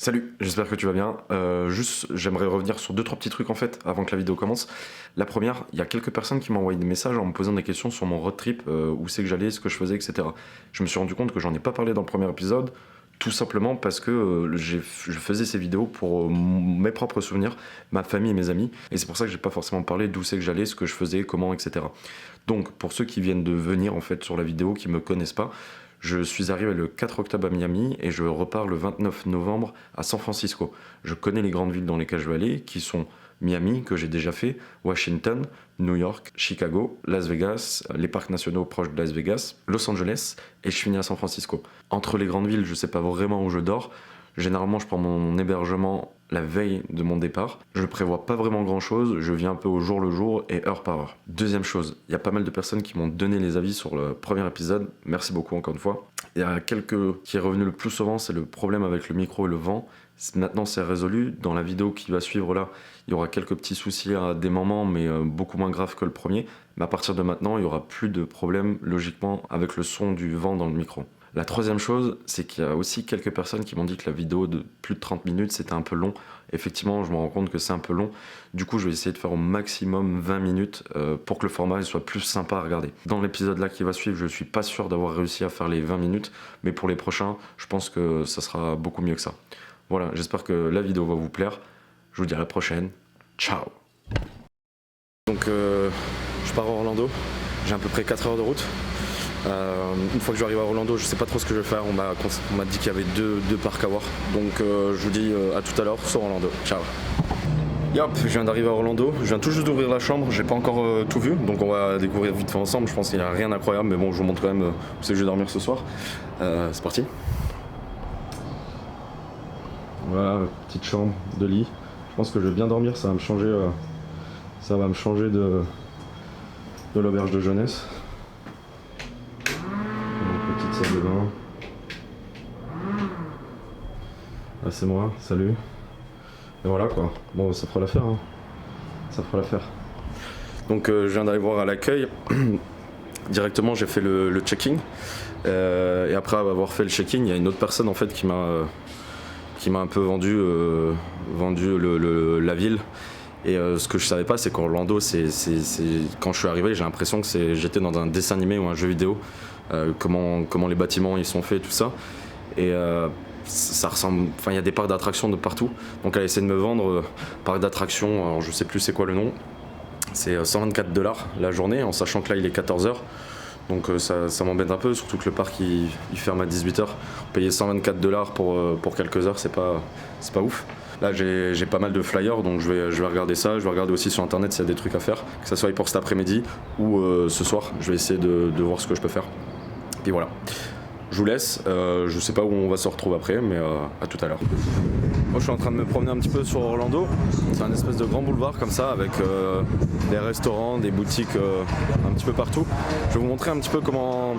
Salut, j'espère que tu vas bien. Juste, j'aimerais revenir sur deux, trois petits trucs en fait avant que la vidéo commence. La première, il y a quelques personnes qui m'ont envoyé des messages en me posant des questions sur mon road trip, où c'est que j'allais, ce que je faisais, etc. Je me suis rendu compte que j'en ai pas parlé dans le premier épisode, tout simplement parce que je faisais ces vidéos pour mes propres souvenirs, ma famille et mes amis, et c'est pour ça que j'ai pas forcément parlé d'où c'est que j'allais, ce que je faisais, comment, etc. Donc, pour ceux qui viennent de venir en fait sur la vidéo, qui me connaissent pas, je suis arrivé le 4 octobre à Miami et je repars le 29 novembre à San Francisco. Je connais les grandes villes dans lesquelles je vais aller, qui sont Miami, que j'ai déjà fait, Washington, New York, Chicago, Las Vegas, les parcs nationaux proches de Las Vegas, Los Angeles, et je finis à San Francisco. Entre les grandes villes, je ne sais pas vraiment où je dors. Généralement, je prends mon hébergement la veille de mon départ. Je ne prévois pas vraiment grand chose, je viens un peu au jour le jour et heure par heure. Deuxième chose, il y a pas mal de personnes qui m'ont donné les avis sur le premier épisode, merci beaucoup encore une fois. Il y a quelques qui est revenu le plus souvent, c'est le problème avec le micro et le vent. Maintenant c'est résolu, dans la vidéo qui va suivre là, il y aura quelques petits soucis à des moments, mais beaucoup moins graves que le premier. Mais à partir de maintenant, il n'y aura plus de problème logiquement avec le son du vent dans le micro. La troisième chose, c'est qu'il y a aussi quelques personnes qui m'ont dit que la vidéo de plus de 30 minutes, c'était un peu long. Effectivement, je me rends compte que c'est un peu long. Du coup, je vais essayer de faire au maximum 20 minutes pour que le format soit plus sympa à regarder. Dans l'épisode là qui va suivre, je suis pas sûr d'avoir réussi à faire les 20 minutes, mais pour les prochains, je pense que ça sera beaucoup mieux que ça. Voilà, j'espère que la vidéo va vous plaire. Je vous dis à la prochaine. Ciao. Donc, je pars à Orlando. J'ai à peu près 4 heures de route. Une fois que je vais arriver à Orlando, je sais pas trop ce que je vais faire. On m'a dit qu'il y avait deux parcs à voir. Donc je vous dis à tout à l'heure sur Orlando. Ciao. Yop, je viens d'arriver à Orlando. Je viens tout juste d'ouvrir la chambre. J'ai pas encore tout vu. Donc on va découvrir vite fait ensemble. Je pense qu'il n'y a rien d'incroyable. Mais bon, je vous montre quand même où c'est que je vais dormir ce soir. C'est parti. Voilà, petite chambre de lit. Je pense que je vais bien dormir. Ça va me changer, de l'auberge de jeunesse. Petite salle de bain. Là c'est moi, salut. Et voilà quoi. Bon, ça fera l'affaire. Hein. Ça fera l'affaire. Donc je viens d'aller voir à l'accueil. Directement j'ai fait le check-in. Et après avoir fait le check-in, il y a une autre personne en fait qui m'a un peu vendu la ville. Et ce que je savais pas, c'est qu'Orlando, quand je suis arrivé, j'ai l'impression que j'étais dans un dessin animé ou un jeu vidéo. Comment les bâtiments ils sont faits, tout ça. Et ça ressemble. Enfin, il y a des parcs d'attractions de partout. Donc, elle a essayé de me vendre parc d'attractions. Alors, je sais plus c'est quoi le nom. C'est $124 la journée, en sachant que là, il est 14h. Donc, ça m'embête un peu, surtout que le parc il ferme à 18h. Payer $124 pour quelques heures, c'est pas ouf. Là j'ai pas mal de flyers, donc je vais regarder ça. Je vais regarder aussi sur internet s'il y a des trucs à faire, que ce soit pour cet après-midi ou ce soir. Je vais essayer de voir ce que je peux faire. Et voilà. Je vous laisse, je sais pas où on va se retrouver après, mais à tout à l'heure. Moi je suis en train de me promener un petit peu sur Orlando. C'est un espèce de grand boulevard comme ça, avec des restaurants, des boutiques un petit peu partout. Je vais vous montrer un petit peu comment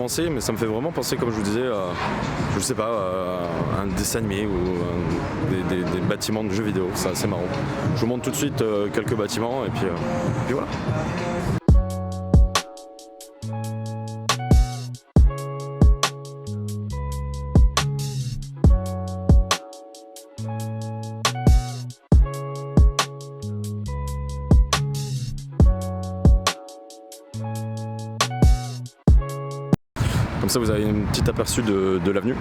c'est, mais ça me fait vraiment penser, comme je vous disais, je sais pas, un dessin animé ou des bâtiments de jeux vidéo. C'est assez marrant. Je vous montre tout de suite quelques bâtiments et puis voilà. Comme ça vous avez un petit aperçu de l'avenue.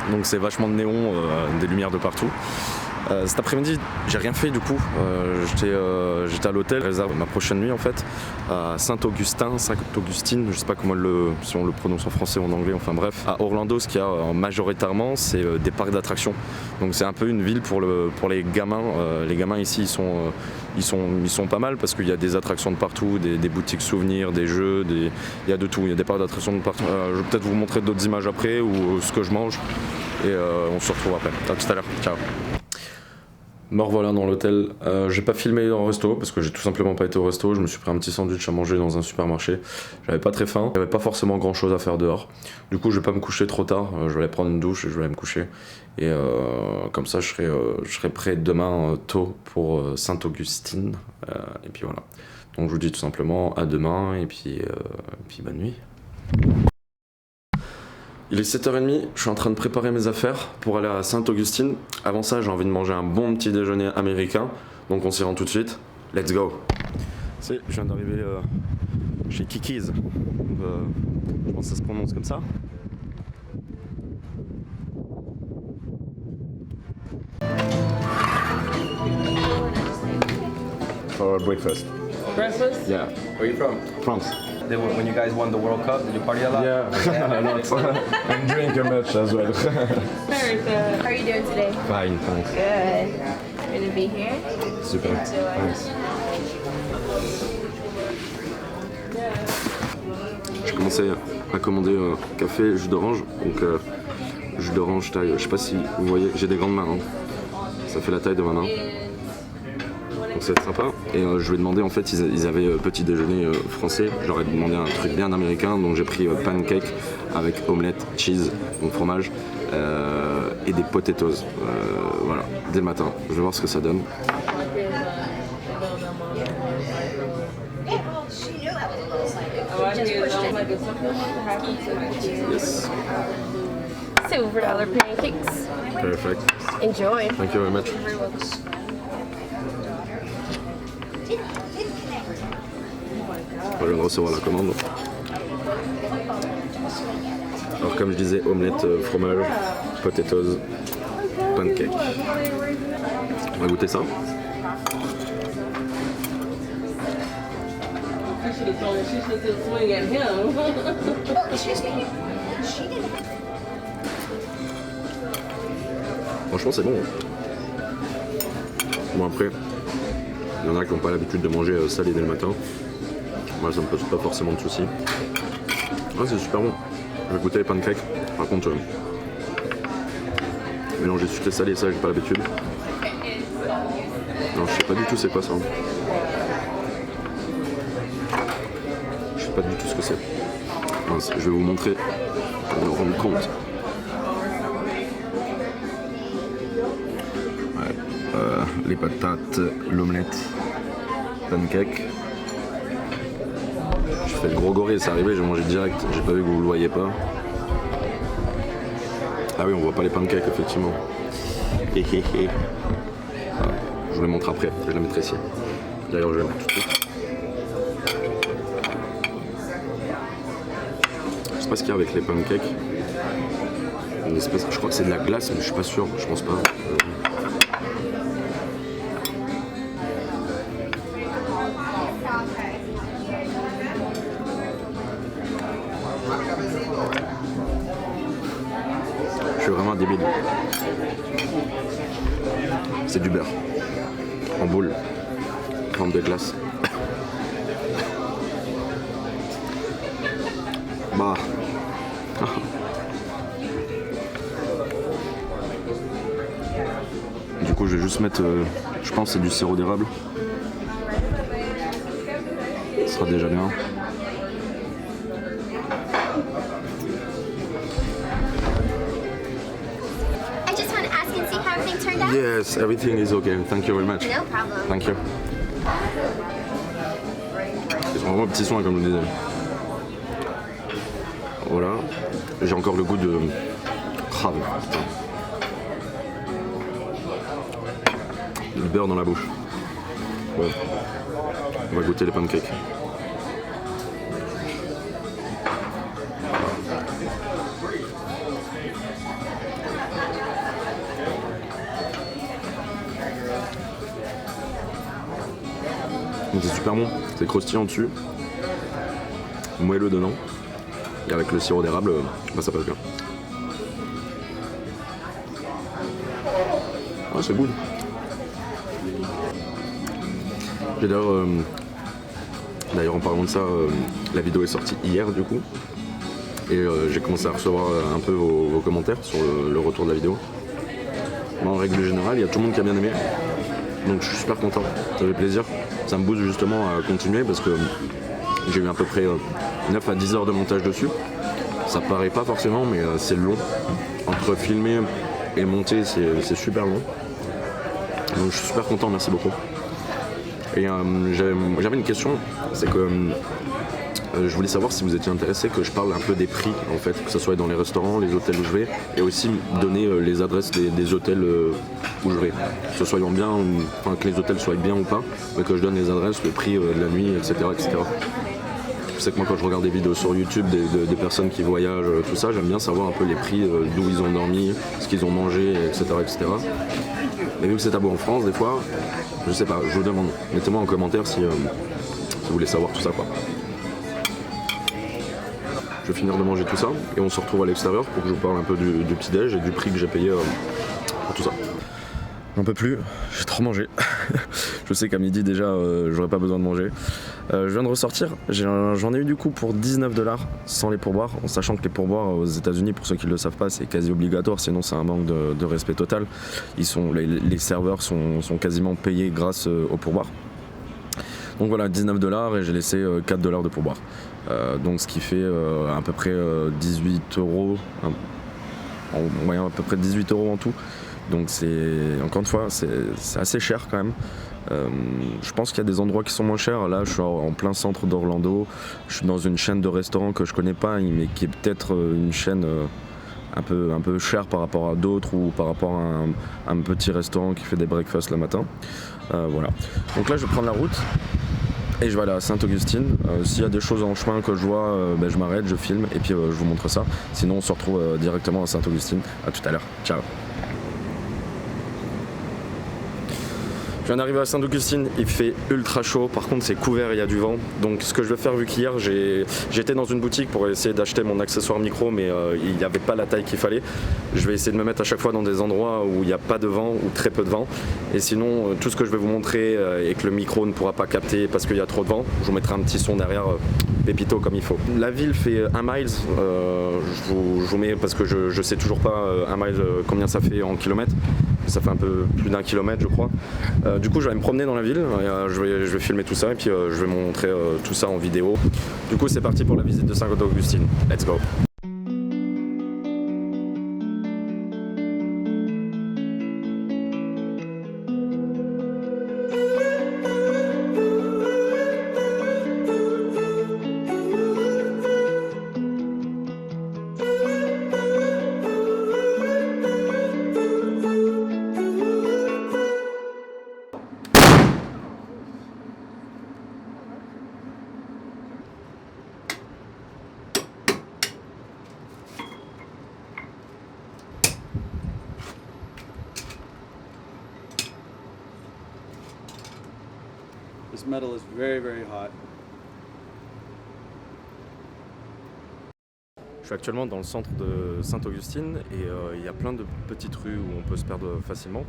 Donc c'est vachement de néon, des lumières de partout. Cet après-midi, j'ai rien fait du coup. J'étais à l'hôtel, je réserve ma prochaine nuit en fait, à Saint-Augustine, je sais pas si on le prononce en français ou en anglais, enfin bref. À Orlando, ce qu'il y a majoritairement, c'est des parcs d'attractions. Donc c'est un peu une ville pour les gamins. Les gamins ici, ils sont pas mal parce qu'il y a des attractions de partout, des boutiques souvenirs, des jeux, il y a de tout. Il y a des parcs d'attractions de partout. Je vais peut-être vous montrer d'autres images après ou ce que je mange et on se retrouve après. À tout à l'heure. Ciao. Me revoilà dans l'hôtel. J'ai pas filmé dans le resto parce que j'ai tout simplement pas été au resto. Je me suis pris un petit sandwich à manger dans un supermarché. J'avais pas très faim. Il y avait pas forcément grand chose à faire dehors. Du coup, je vais pas me coucher trop tard. Je vais aller prendre une douche et je vais aller me coucher. Et comme ça, je serai prêt demain tôt pour Saint-Augustine. Et puis voilà. Donc je vous dis tout simplement à demain et puis bonne nuit. Il est 7h30, je suis en train de préparer mes affaires pour aller à Sainte-Augustine. Avant ça, j'ai envie de manger un bon petit déjeuner américain, donc on s'y rend tout de suite. Let's go. Je viens d'arriver chez Kiki's. Je pense que ça se prononce comme ça. For breakfast. Breakfast? Yeah. Where are you from? France. When you guys won the World Cup, did you party a lot? Yeah, a lot. And drink a much as well. Very good. How are you doing today? Fine, thanks. Good. Good to be here. Super. Thanks. J'ai commencé à commander café, jus d'orange. Donc, jus d'orange taille, je sais pas si vous voyez, j'ai des grandes mains. Hein. Ça fait la taille de ma main. Donc ça va être sympa. Et je lui ai demandé, en fait, ils avaient petit déjeuner français. Je leur ai demandé un truc bien américain. Donc j'ai pris pancake avec omelette, cheese, donc fromage, et des potatoes. Voilà, dès le matin. Je vais voir ce que ça donne. Yes. $silver pancakes. Perfect. Enjoy. Thank you very much. Je viens de recevoir la commande. Alors comme je disais, omelette, fromage, potatoes, pancake. On va goûter ça. Franchement c'est bon. Bon après, il y en a qui n'ont pas l'habitude de manger salé dès le matin. Moi ça me pose pas forcément de soucis. Ouais, c'est super bon. Je vais goûter les pancakes. Par contre, mélanger sucré salé, ça j'ai pas l'habitude. Non, je sais pas du tout c'est quoi ça. Je sais pas du tout ce que c'est. Mince, je vais vous montrer pour me rendre compte. Ouais, les patates, l'omelette, pancake. Je fais le gros gorille, c'est arrivé, j'ai mangé direct, j'ai pas vu que vous le voyez pas. Ah oui, on voit pas les pancakes effectivement. Voilà. Je vous les montre après, je la mettrai ici. D'ailleurs, je vais la mettre tout de suite. Je sais pas ce qu'il y a avec les pancakes. Une espèce, je crois que c'est de la glace, mais je suis pas sûr, je pense pas. Je suis vraiment débile. C'est du beurre. En boule. En forme de glace. Bah. Du coup, je vais juste mettre, je pense, c'est du sirop d'érable. Ce sera déjà bien. I just want to ask and see how everything turned out. Yes, everything is okay. Thank you very much. No problem. Thank you. Ils sont vraiment petits soins, comme je le disais. Voilà. J'ai encore le goût de crabe. Le beurre dans la bouche. Bon. On va goûter les pancakes. C'est super bon, c'est croustillant dessus, moelleux dedans, et avec le sirop d'érable, bah ça passe bien. Ah, c'est good. J'ai d'ailleurs en parlant de ça, la vidéo est sortie hier du coup, et j'ai commencé à recevoir un peu vos commentaires sur le retour de la vidéo. Mais en règle générale, il y a tout le monde qui a bien aimé. Donc je suis super content, ça fait plaisir. Ça me booste justement à continuer parce que j'ai eu à peu près 9 à 10 heures de montage dessus. Ça paraît pas forcément, mais c'est long. Entre filmer et monter, c'est super long. Donc je suis super content, merci beaucoup. Et j'avais une question, c'est que je voulais savoir si vous étiez intéressé que je parle un peu des prix en fait, que ce soit dans les restaurants, les hôtels où je vais, et aussi donner les adresses des hôtels où je vais. Que ce soit bien, enfin que les hôtels soient bien ou pas, mais que je donne les adresses, le prix de la nuit, etc. etc. Je sais que moi quand je regarde des vidéos sur YouTube des personnes qui voyagent, tout ça, j'aime bien savoir un peu les prix, d'où ils ont dormi, ce qu'ils ont mangé, etc. etc. Mais vu que c'est tabou en France, des fois, je sais pas, je vous demande, mettez-moi en commentaire si vous voulez savoir tout ça quoi. Je vais finir de manger tout ça et on se retrouve à l'extérieur pour que je vous parle un peu du petit-déj et du prix que j'ai payé pour tout ça. J'en peux plus, j'ai trop mangé. Je sais qu'à midi déjà j'aurais pas besoin de manger. Je viens de ressortir, j'en ai eu du coup pour 19$ sans les pourboires, en sachant que les pourboires aux États-Unis, pour ceux qui ne le savent pas, c'est quasi obligatoire, sinon c'est un manque de respect total. Les serveurs sont quasiment payés grâce aux pourboires. Donc voilà, 19$ et j'ai laissé 4$ de pourboire. Donc ce qui fait à peu près 18€, en moyen à peu près 18€ en tout. Donc c'est, encore une fois, c'est assez cher quand même. Je pense qu'il y a des endroits qui sont moins chers. Là je suis en plein centre d'Orlando, je suis dans une chaîne de restaurants que je connais pas, mais qui est peut-être une chaîne un peu chère par rapport à d'autres, ou par rapport à un petit restaurant qui fait des breakfasts le matin. Voilà. Donc là je vais prendre la route et je vais aller à Sainte-Augustine. S'il y a des choses en chemin que je vois, je m'arrête, je filme et puis je vous montre ça. Sinon on se retrouve directement à Sainte-Augustine. À tout à l'heure. Ciao. Je viens d'arriver à Sainte-Augustine, il fait ultra chaud, par contre c'est couvert, il y a du vent. Donc ce que je vais faire, vu qu'hier j'étais dans une boutique pour essayer d'acheter mon accessoire micro, mais il n'y avait pas la taille qu'il fallait. Je vais essayer de me mettre à chaque fois dans des endroits où il n'y a pas de vent ou très peu de vent. Et sinon, tout ce que je vais vous montrer et que le micro ne pourra pas capter parce qu'il y a trop de vent, je vous mettrai un petit son derrière, pépito comme il faut. La ville fait 1 mile, je vous mets parce que je sais toujours pas 1 mile combien ça fait en kilomètres. Ça fait un peu plus d'1 kilomètre je crois. Du coup je vais me promener dans la ville, je vais filmer tout ça et puis je vais montrer tout ça en vidéo. Du coup c'est parti pour la visite de Sainte-Augustine. Let's go. This metal is very, very hot. Je suis actuellement dans le centre de Sainte-Augustine et il y a plein de petites rues où on peut se perdre facilement.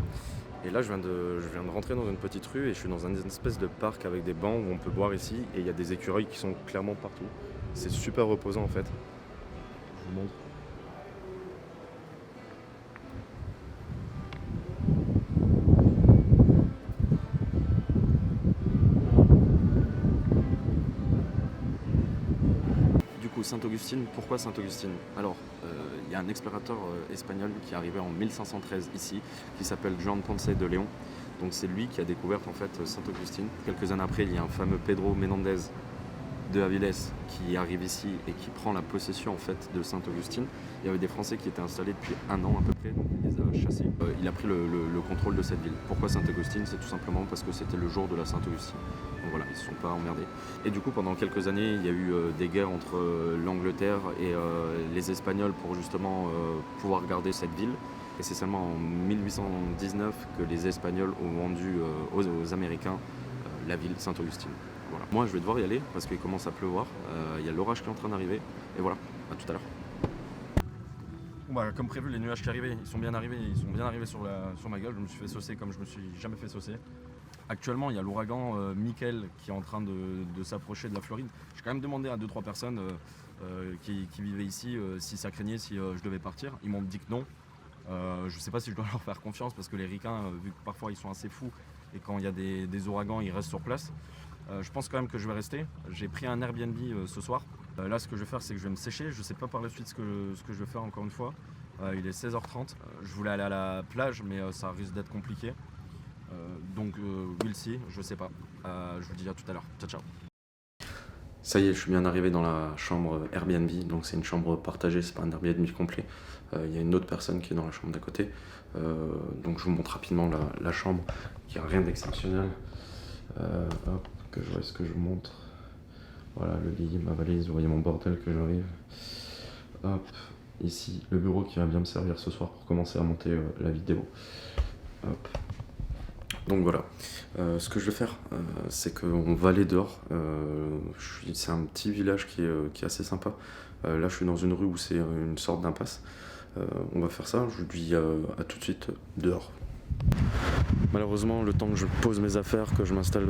Et là je viens de rentrer dans une petite rue et je suis dans une espèce de parc avec des bancs où on peut boire ici, et il y a des écureuils qui sont clairement partout. C'est super reposant en fait. Je vous montre. Sainte-Augustine, pourquoi Sainte-Augustine? Alors, il y a un explorateur espagnol qui est arrivé en 1513 ici, qui s'appelle Juan Ponce de León. Donc c'est lui qui a découvert en fait Sainte-Augustine. Quelques années après, il y a un fameux Pedro Menéndez de Avilés qui arrive ici et qui prend la possession en fait de Sainte-Augustine. Il y avait des Français qui étaient installés depuis 1 an à peu près, donc il les a chassés. Il a pris le contrôle de cette ville. Pourquoi Sainte-Augustine? C'est tout simplement parce que c'était le jour de la Sainte-Augustine. Donc voilà, ils ne se sont pas emmerdés. Et du coup, pendant quelques années, il y a eu des guerres entre l'Angleterre et les Espagnols pour justement pouvoir garder cette ville. Et c'est seulement en 1819 que les Espagnols ont vendu aux Américains la ville Sainte-Augustine. Voilà. Moi, je vais devoir y aller parce qu'il commence à pleuvoir. Il y a l'orage qui est en train d'arriver. Et voilà, à tout à l'heure. Bon bah, comme prévu, les nuages qui arrivaient, ils sont bien arrivés sur ma gueule. Je me suis fait saucer comme je me suis jamais fait saucer. Actuellement, il y a l'ouragan Michael qui est en train de s'approcher de la Floride. J'ai quand même demandé à 2-3 personnes qui vivaient ici si ça craignait, si je devais partir. Ils m'ont dit que non. Je sais pas si je dois leur faire confiance parce que les ricains, vu que parfois ils sont assez fous et quand il y a des ouragans, ils restent sur place. Je pense quand même que je vais rester. J'ai pris un Airbnb ce soir. Là, ce que je vais faire, c'est que je vais me sécher. Je sais pas par la suite ce que je vais faire encore une fois. Il est 16h30. Je voulais aller à la plage, mais ça risque d'être compliqué. Donc, we'll see. Je sais pas. Je vous dis à tout à l'heure. Ciao, ciao. Ça y est, je suis bien arrivé dans la chambre Airbnb, donc c'est une chambre partagée, c'est pas un Airbnb complet. Il y a une autre personne qui est dans la chambre d'à côté. Donc je vous montre rapidement la chambre, qui a rien d'exceptionnel. Hop, que je vois ce que je vous montre. Voilà, le lit, ma valise, vous voyez mon bordel que j'arrive. Hop, ici, le bureau qui va bien me servir ce soir pour commencer à monter la vidéo. Hop. Donc voilà, ce que je vais faire, c'est qu'on va aller dehors. C'est un petit village qui est assez sympa. Là, je suis dans une rue où c'est une sorte d'impasse. On va faire ça, je vous dis à tout de suite dehors. Malheureusement, le temps que je pose mes affaires, que je m'installe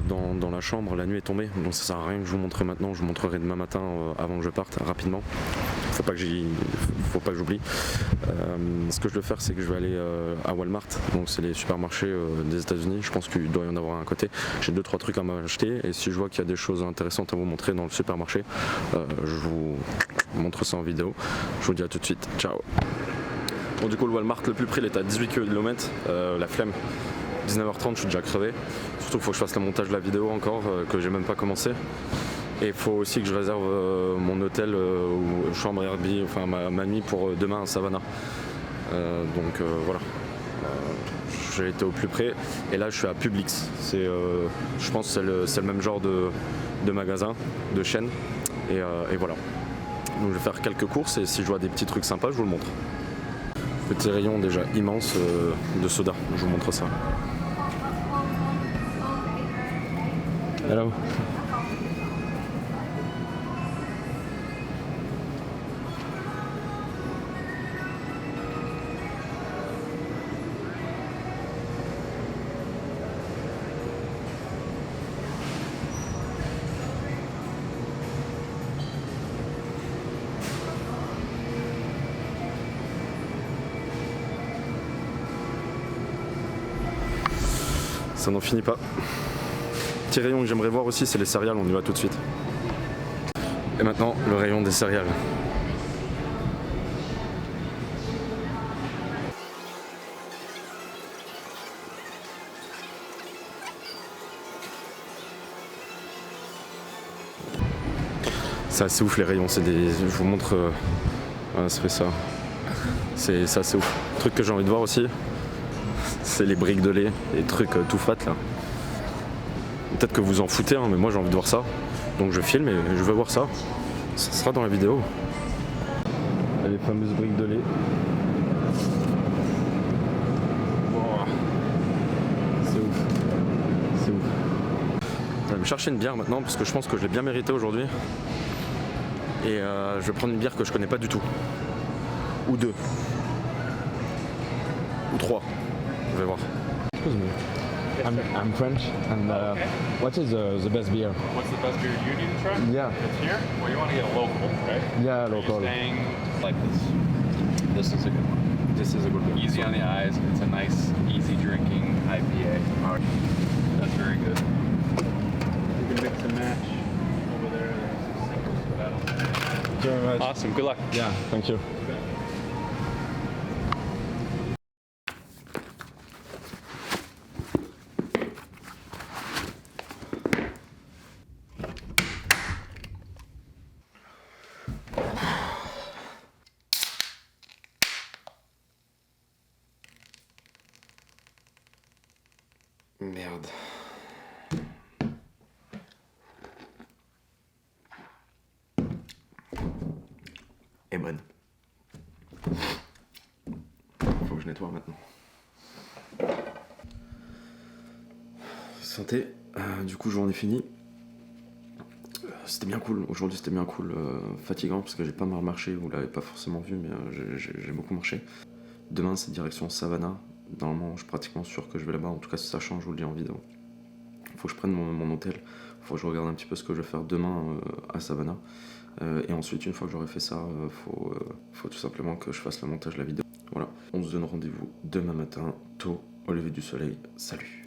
dans la chambre, la nuit est tombée. Donc ça sert à rien que je vous montre maintenant, je vous montrerai demain matin avant que je parte, rapidement. Faut pas que j'oublie. Ce que je vais faire, c'est que je vais aller à Walmart, donc c'est les supermarchés des États-Unis. Je pense qu'il doit y en avoir un à côté. J'ai 2-3 trucs à m'acheter et si je vois qu'il y a des choses intéressantes à vous montrer dans le supermarché, je vous montre ça en vidéo. Je vous dis à tout de suite. Ciao. Bon, du coup, le Walmart le plus près, il est à 18 km. La flemme. 19h30, je suis déjà crevé. Surtout qu'il faut que je fasse le montage de la vidéo encore, que j'ai même pas commencé. Et il faut aussi que je réserve mon hôtel ou chambre Airbnb, enfin ma nuit pour demain à Savannah. Donc voilà. J'ai été au plus près. Et là, je suis à Publix. Je pense que c'est le même genre de magasin, de chaîne. Et voilà. Donc je vais faire quelques courses et si je vois des petits trucs sympas, je vous le montre. Petit rayon déjà immense de soda, je vous montre ça. Hello. Ça n'en finit pas. Petit rayon que j'aimerais voir aussi, c'est les céréales, on y va tout de suite. Et maintenant, le rayon des céréales. C'est assez ouf les rayons, je vous montre, ça fait ça. C'est assez ouf. Le truc que j'ai envie de voir aussi, c'est les briques de lait, les trucs tout fat là. Peut-être que vous en foutez, hein, mais moi j'ai envie de voir ça. Donc je filme et je veux voir ça. Ça sera dans la vidéo. Les fameuses briques de lait. Wow. C'est ouf. C'est ouf. Je vais me chercher une bière maintenant parce que je pense que je l'ai bien mérité aujourd'hui. Et je vais prendre une bière que je connais pas du tout. Ou 2. Ou 3. Je vais voir. Excuse me. I'm French, and what is the best beer? What's the best beer you need to try? Yeah. It's here? Well, you want to get a local, right? Yeah, Are you local. staying like this? This is a good one. This is a good one. Easy on the eyes. It's a nice, easy drinking IPA. All right. That's very good. You can mix and match over there. There's sinkers, but I don't. Thank you very much. Awesome. Good luck. Yeah, thank you. Merde. Et bonne. Faut que je nettoie maintenant. Santé. Du coup, j'en ai fini. C'était bien cool. Aujourd'hui, c'était bien cool. Fatigant parce que j'ai pas mal marché. Vous l'avez pas forcément vu, mais j'ai beaucoup marché. Demain, c'est direction Savannah. Normalement, je suis pratiquement sûr que je vais là-bas. En tout cas, si ça change, je vous le dis en vidéo. Faut que je prenne mon hôtel. Faut que je regarde un petit peu ce que je vais faire demain à Savannah. Et ensuite, une fois que j'aurai fait ça, faut tout simplement que je fasse le montage de la vidéo. Voilà. On se donne rendez-vous demain matin, tôt, au lever du soleil. Salut!